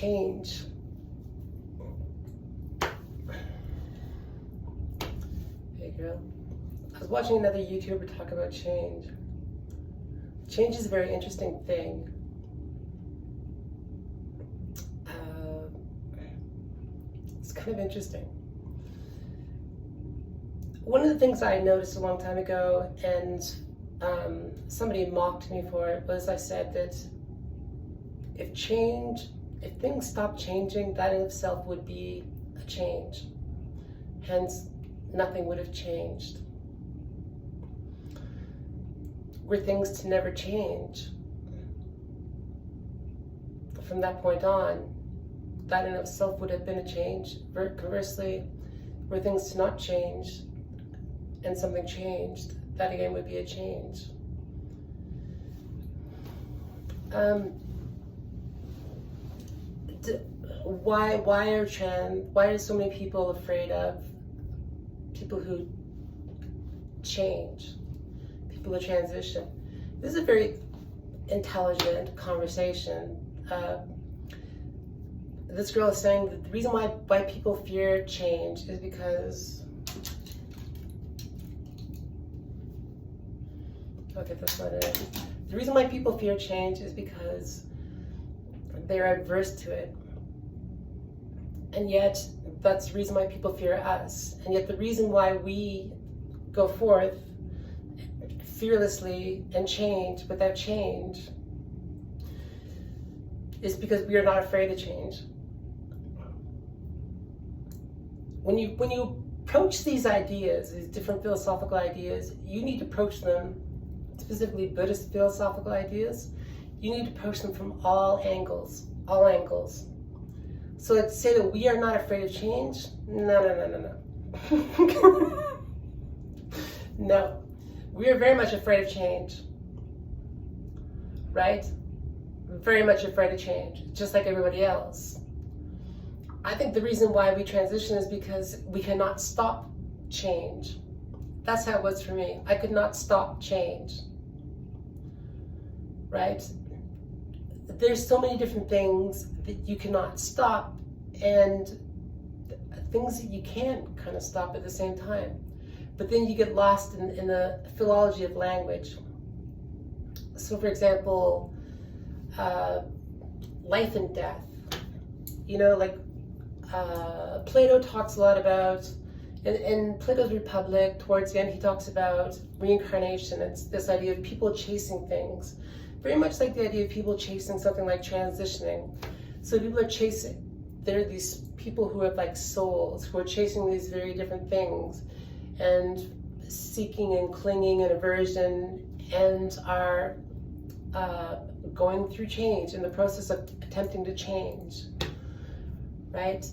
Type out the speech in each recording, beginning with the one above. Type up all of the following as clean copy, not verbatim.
change. Hey girl. I was watching another YouTuber talk about change. Change is a very interesting thing. It's kind of interesting. One of the things I noticed a long time ago, and somebody mocked me for it, was I said that if things stopped changing, that in itself would be a change. Hence, nothing would have changed. Were things to never change, from that point on, that in itself would have been a change. Conversely, were things to not change and something changed, that again would be a change. Why are so many people afraid of people who change, people who transition? This is a very intelligent conversation. This girl is saying that the reason why people fear change is because, okay, that's not it. The reason why people fear change is because they're adverse to it. And yet, that's the reason why people fear us. And yet the reason why we go forth fearlessly and change without change is because we are not afraid of change. When you approach these ideas, these different philosophical ideas, you need to approach them, specifically Buddhist philosophical ideas, you need to approach them from all angles. So let's say that we are not afraid of change. No. No, we are very much afraid of change, right? Very much afraid of change, just like everybody else. I think the reason why we transition is because we cannot stop change. That's how it was for me. I could not stop change, right? There's so many different things that you cannot stop and things that you can kind of stop at the same time. But then you get lost in the philology of language. So for example, life and death. You know, like Plato talks a lot about, in Plato's Republic, towards the end, he talks about reincarnation. It's this idea of people chasing things. Very much like the idea of people chasing something like transitioning. So people are chasing, there are these people who have like souls, who are chasing these very different things and seeking and clinging and aversion and are going through change, in the process of attempting to change, right?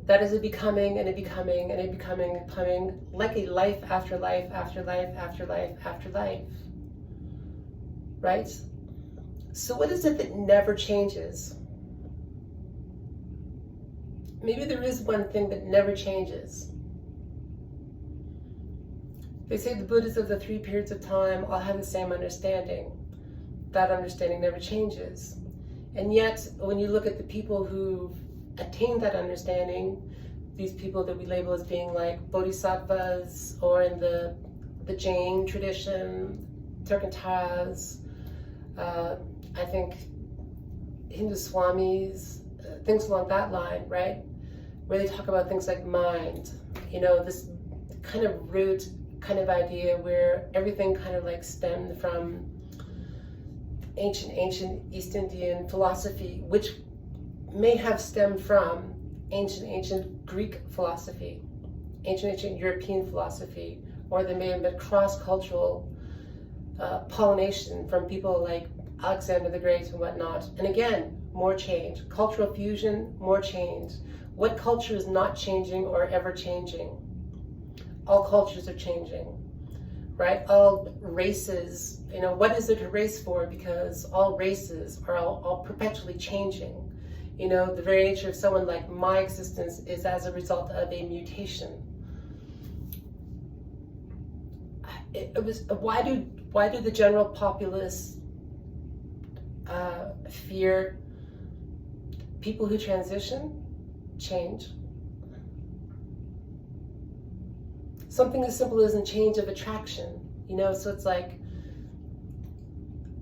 That is a becoming and a becoming and a becoming, like a life after life after life after life after life, right? So what is it that never changes? Maybe there is one thing that never changes. They say the Buddhas of the 3 periods of time all have the same understanding. That understanding never changes. And yet, when you look at the people who've attained that understanding, these people that we label as being like bodhisattvas, or in the Jain tradition, Tirthankars, I think Hindu swamis, things along that line, right? Where they talk about things like mind, you know, this kind of root kind of idea where everything kind of like stemmed from ancient East Indian philosophy, which may have stemmed from ancient Greek philosophy, ancient European philosophy, or there may have been cross-cultural pollination from people like Alexander the Great and whatnot. And again, more change. Cultural fusion, more change. What culture is not changing or ever changing? All cultures are changing, right? All races, you know, what is there to race for? Because all races are all perpetually changing. You know, the very nature of someone like my existence is as a result of a mutation. Why do the general populace fear. People who transition change. Something as simple as a change of attraction, you know, so it's like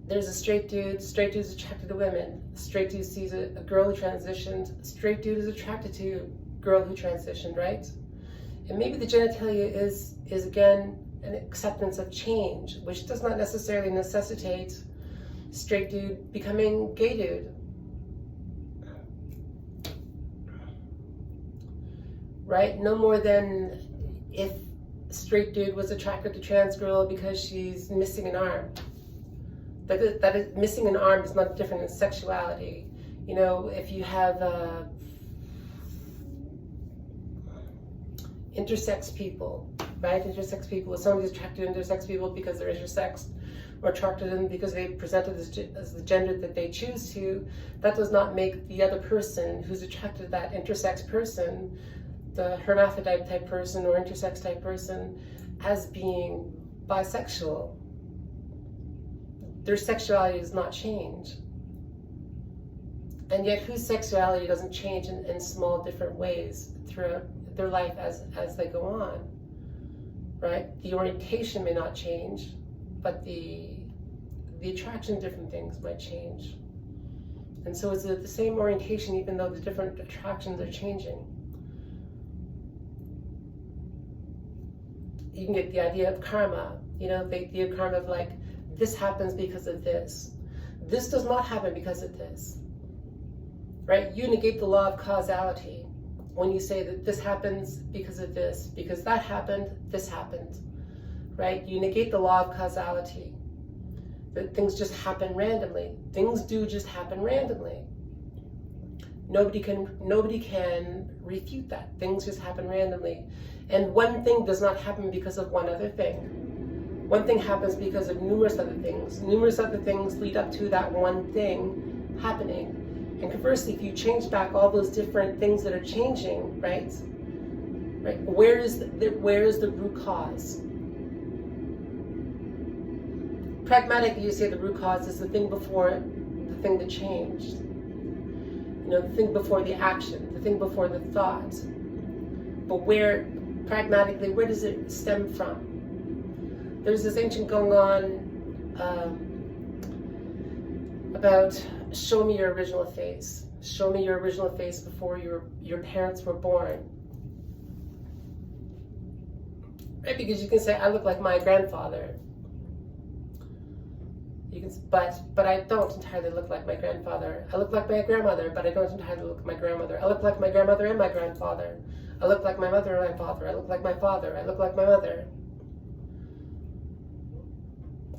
there's a straight dude's attracted to women. Straight dude sees a girl who transitioned. Straight dude is attracted to a girl who transitioned, right? And maybe the genitalia is again an acceptance of change, which does not necessarily necessitate straight dude becoming gay dude. Right? No more than if straight dude was attracted to trans girl because she's missing an arm. That is missing an arm is not different in sexuality. You know, if you have intersex people, right? Intersex people, if somebody's attracted to intersex people because they're intersex, or attracted to them because they presented as the gender that they choose to, that does not make the other person who's attracted to that intersex person, the hermaphrodite type person or intersex type person, as being bisexual. Their sexuality does not change. And yet whose sexuality doesn't change in small different ways throughout their life as they go on, right? The orientation may not change, but the attraction to different things might change. And so it's the same orientation even though the different attractions are changing. You can get the idea of karma, you know, the idea of karma of like, this happens because of this. This does not happen because of this, right? You negate the law of causality when you say that this happens because of this, because that happened, this happened, right? You negate the law of causality, that things just happen randomly. Things do just happen randomly. Nobody can refute that. Things just happen randomly. And one thing does not happen because of one other thing. One thing happens because of numerous other things. Numerous other things lead up to that one thing happening. And conversely, if you change back all those different things that are changing, right? Where is the root cause? Pragmatically, you say the root cause is the thing before the thing that changed. You know, the thing before the action, the thing before the thought. But pragmatically, where does it stem from? There's this ancient going on about show me your original face. Show me your original face before your parents were born. Right? Because you can say, I look like my grandfather. You can, but I don't entirely look like my grandfather. I look like my grandmother, but I don't entirely look like my grandmother. I look like my grandmother and my grandfather. I look like my mother and my father. I look like my father. I look like my mother.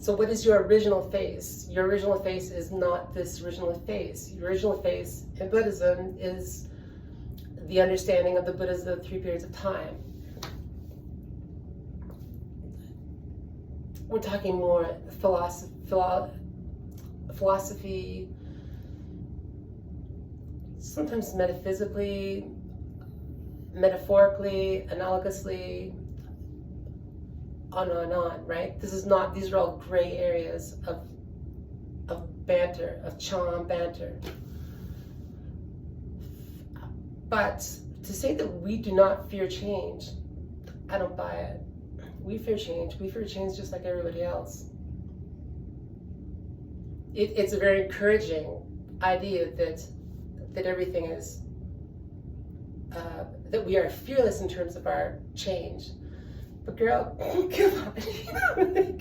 So what is your original face? Your original face is not this original face. Your original face in Buddhism is the understanding of the Buddhas of the 3 periods of time. We're talking more philosophy, sometimes metaphysically, metaphorically, analogously, on, right? These are all gray areas of banter, of charm banter. But to say that we do not fear change, I don't buy it. We fear change. We fear change just like everybody else. It's a very encouraging idea that everything is, that we are fearless in terms of our change. But girl, come on.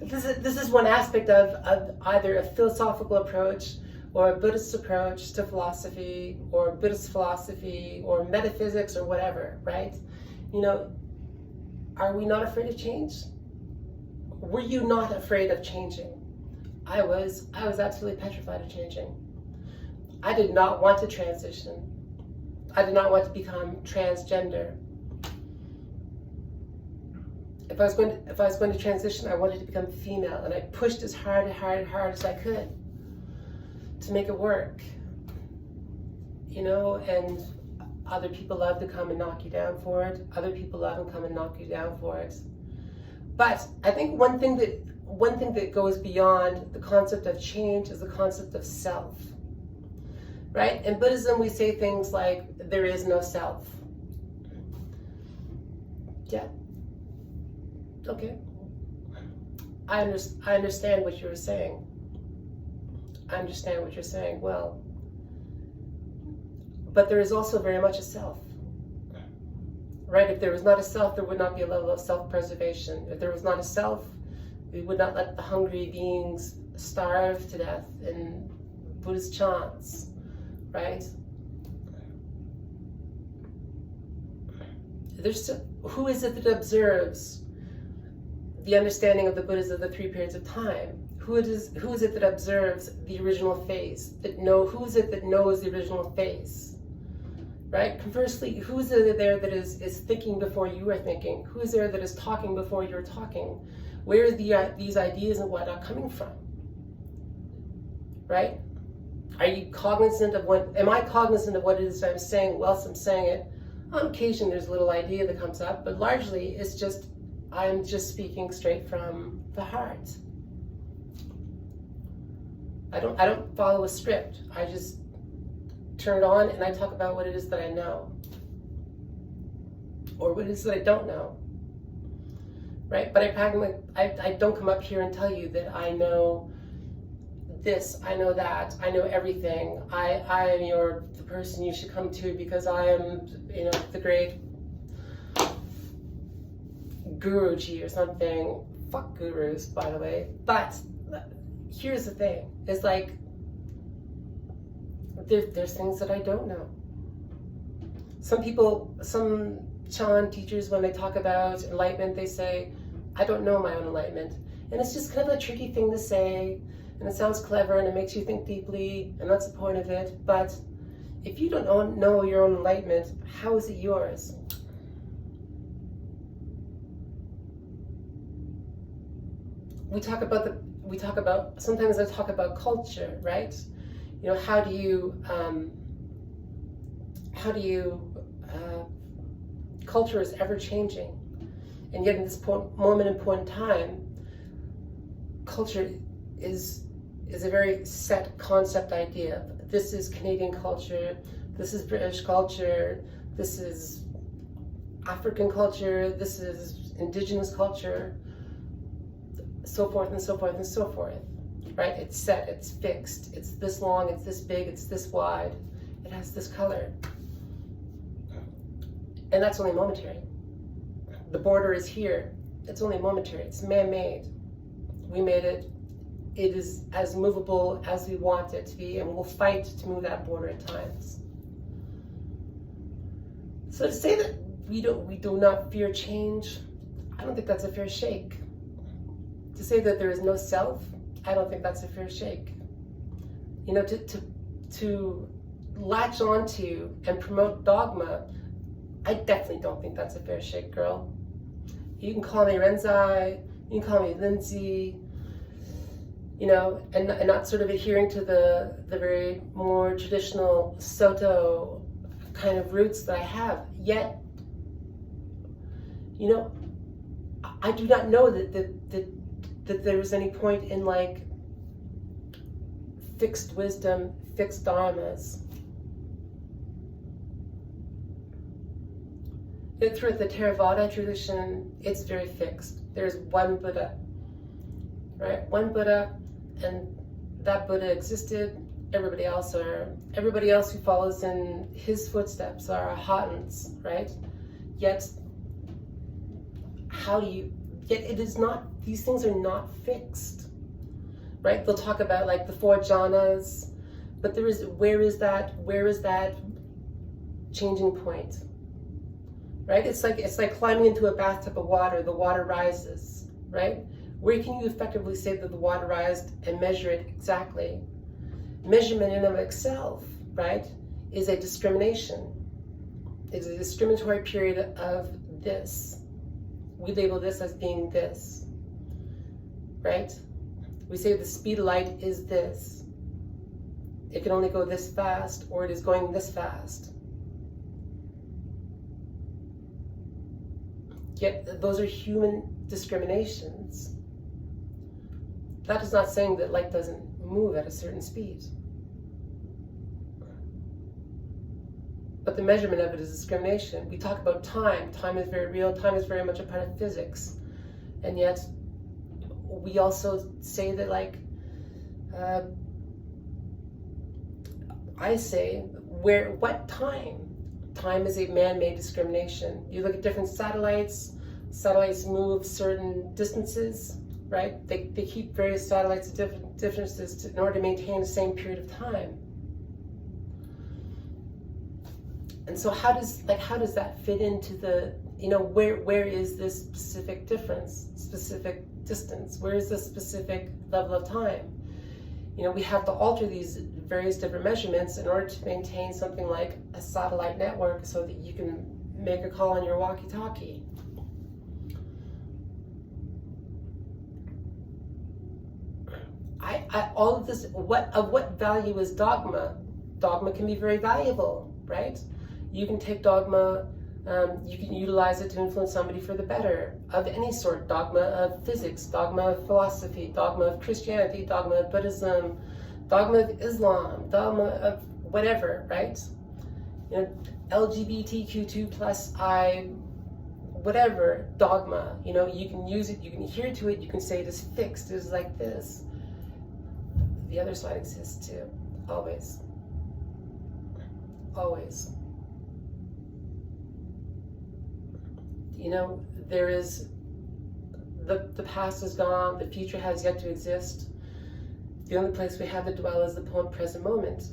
This is one aspect of either a philosophical approach or a Buddhist approach to philosophy or Buddhist philosophy or metaphysics or whatever, right? You know, are we not afraid of change? Were you not afraid of changing? I was absolutely petrified of changing. I did not want to transition. I did not want to become transgender. If I was going to transition, I wanted to become female, and I pushed as hard as I could to make it work. You know, and other people love to come and knock you down for it. Other people love and come and knock you down for it. But I think one thing one thing that goes beyond the concept of change is the concept of self, right? In Buddhism, we say things like, there is no self. Yeah. Okay. I understand what you were saying. I understand what you're saying. Well, but there is also very much a self, right? If there was not a self, there would not be a level of self-preservation. If there was not a self, we would not let the hungry beings starve to death in Buddhist chants, right? Who is it that observes the understanding of the Buddhas of the 3 periods of time? Who is it that observes the original phase? Who is it that knows the original phase? Right? Conversely, who is it there that is thinking before you are thinking? Who is there that is talking before you're talking? Where are these ideas and whatnot coming from? Right? Are you cognizant of am I cognizant of what it is I'm saying whilst I'm saying it? On occasion there's a little idea that comes up, but largely it's just, I'm just speaking straight from the heart. I don't follow a script. I just turn it on and I talk about what it is that I know. Or what it is that I don't know. Right? But I don't come up here and tell you that I know this, I know that, I know everything. I am the person you should come to because I am, the great Guruji or something. Fuck gurus, by the way. But here's the thing. It's like, there's things that I don't know. Some Chan teachers, when they talk about enlightenment, they say, I don't know my own enlightenment. And it's just kind of a tricky thing to say, and it sounds clever and it makes you think deeply, and that's the point of it. But if you don't know your own enlightenment, how is it yours? Sometimes I talk about culture, right? How do you culture is ever changing, and yet in this moment in point in time, culture is a very set concept idea. This is Canadian culture, this is British culture, this is African culture, this is indigenous culture, so forth and so forth and so forth. Right? It's set, it's fixed, it's this long, it's this big, it's this wide, it has this color. And that's only momentary. The border is here, it's only momentary, it's man-made. We made it. It is as movable as we want it to be, and we'll fight to move that border at times. So to say that we do not fear change, I don't think that's a fair shake. To say that there is no self, I don't think that's a fair shake. To latch onto and promote dogma, I definitely don't think that's a fair shake, girl. You can call me Renzai, you can call me Lindsay, and not sort of adhering to the very more traditional Soto kind of roots that I have. Yet, I do not know that there was any point in like fixed wisdom, fixed dharmas. Through the Theravada tradition, it's very fixed. There's one Buddha, right? One Buddha, and that Buddha existed. Everybody else who follows in his footsteps are Arhatants, right? Yet it is not, these things are not fixed, right? They'll talk about like the 4 jhanas, but where is that changing point? Right? It's like climbing into a bathtub of water, the water rises, right? Where can you effectively say that the water rises and measure it exactly? Measurement in and of itself, right, is a discrimination. It's a discriminatory period of this. We label this as being this, right? We say the speed of light is this. It can only go this fast, or it is going this fast. Yet those are human discriminations. that is not saying that light doesn't move at a certain speed. But the measurement of it is discrimination. We talk about time. Time is very real. Time is very much a part of physics. And yet, we also say that, like, I say, what time? Time is a man-made discrimination. You look at different satellites. Satellites move certain distances, right? They keep various satellites at different distances in order to maintain the same period of time. And so how does that fit into the, where is this specific difference, specific distance? Where is this specific level of time? We have to alter these various different measurements in order to maintain something like a satellite network so that you can make a call on your walkie-talkie. All of this, what value is dogma? Dogma can be very valuable, right? You can take dogma, you can utilize it to influence somebody for the better, of any sort. Dogma of physics, dogma of philosophy, dogma of Christianity, dogma of Buddhism, dogma of Islam, dogma of whatever, right? LGBTQ2 plus I, whatever, dogma. You can use it, you can adhere to it, you can say it is fixed, it is like this. The other side exists too, always. Always. There is, the past is gone, the future has yet to exist. The only place we have to dwell is the present moment.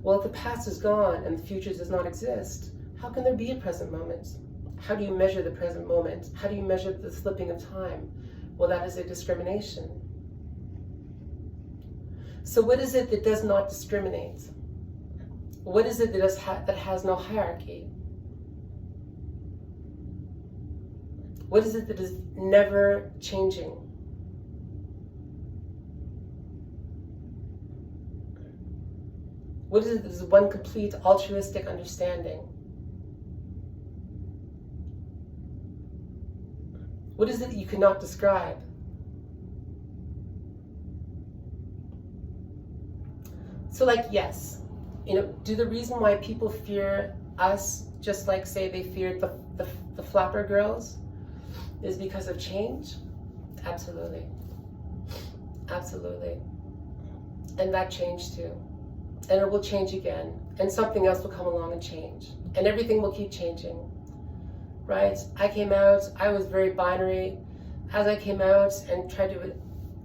Well, if the past is gone and the future does not exist, how can there be a present moment? How do you measure the present moment? How do you measure the slipping of time? Well, that is a discrimination. So what is it that does not discriminate? What is it that has no hierarchy? What is it that is never changing? What is it that is one complete altruistic understanding? What is it that you cannot describe? So, yes, do the reason why people fear us, just like, say, they feared the flapper girls, is because of change? Absolutely. Absolutely. And that changed too. And it will change again. And something else will come along and change. And everything will keep changing. Right? I came out, I was very binary. As I came out and tried to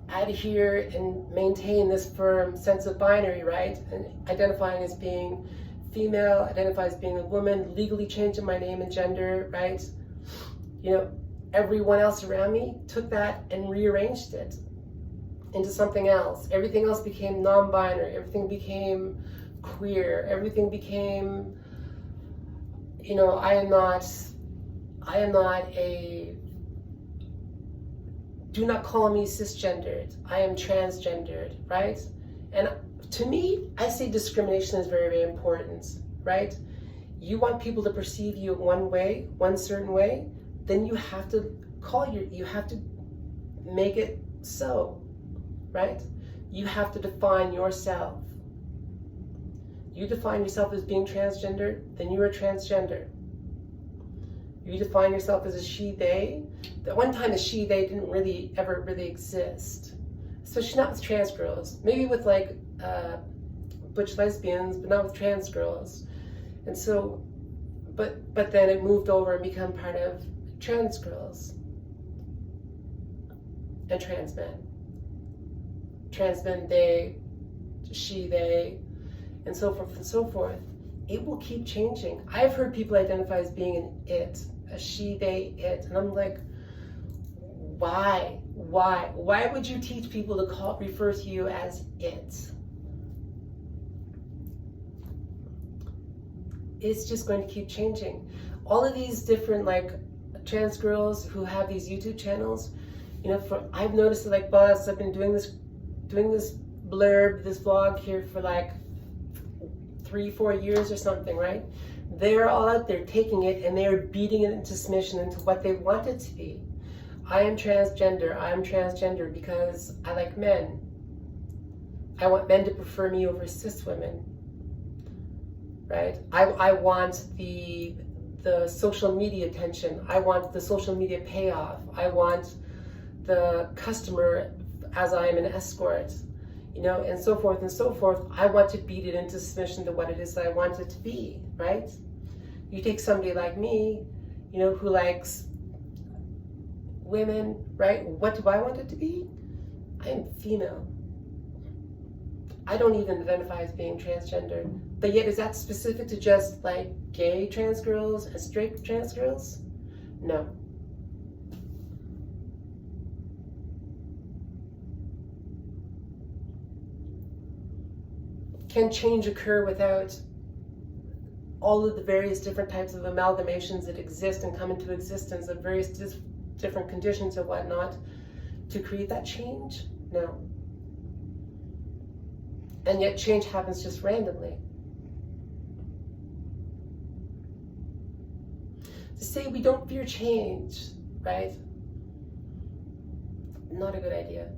adhere and maintain this firm sense of binary, right? And identifying as being female, identify as being a woman, legally changing my name and gender, right? Everyone else around me took that and rearranged it into something else. Everything else became non-binary. Everything became queer. Everything became, I am not a, do not call me cisgendered. I am transgendered, right? And to me, I say discrimination is very, very important, right? You want people to perceive you one way, one certain way, then you have to you have to make it so, right? You have to define yourself. You define yourself as being transgender, then you are transgender. You define yourself as a she, they. At one time, a she, they didn't ever really exist. Especially not with trans girls. Maybe with butch lesbians, but not with trans girls. And so, but then it moved over and became part of trans girls and trans men. Trans men, they, she, they, and so forth and so forth. It will keep changing. I've heard people identify as being an it, a she, they, it, and I'm like, why? Why would you teach people to refer to you as it? It's just going to keep changing. All of these different trans girls who have these YouTube channels, I've noticed that Buzz, I've been doing this blurb, this vlog here for 3-4 years or something, right? They're all out there taking it and they're beating it into submission into what they want it to be. I am transgender because I like men. I want men to prefer me over cis women, right? I want the social media attention. I want the social media payoff. I want the customer as I am an escort, you know, and so forth and so forth. I want to beat it into submission to what it is that I want it to be, right? You take somebody like me, you know, who likes women, right? What do I want it to be? I am female. I don't even identify as being transgender. But yet, is that specific to just like gay trans girls and straight trans girls? No. Can change occur without all of the various different types of amalgamations that exist and come into existence of various different conditions and whatnot to create that change? No. And yet change happens just randomly. To say we don't fear change, right? Not a good idea.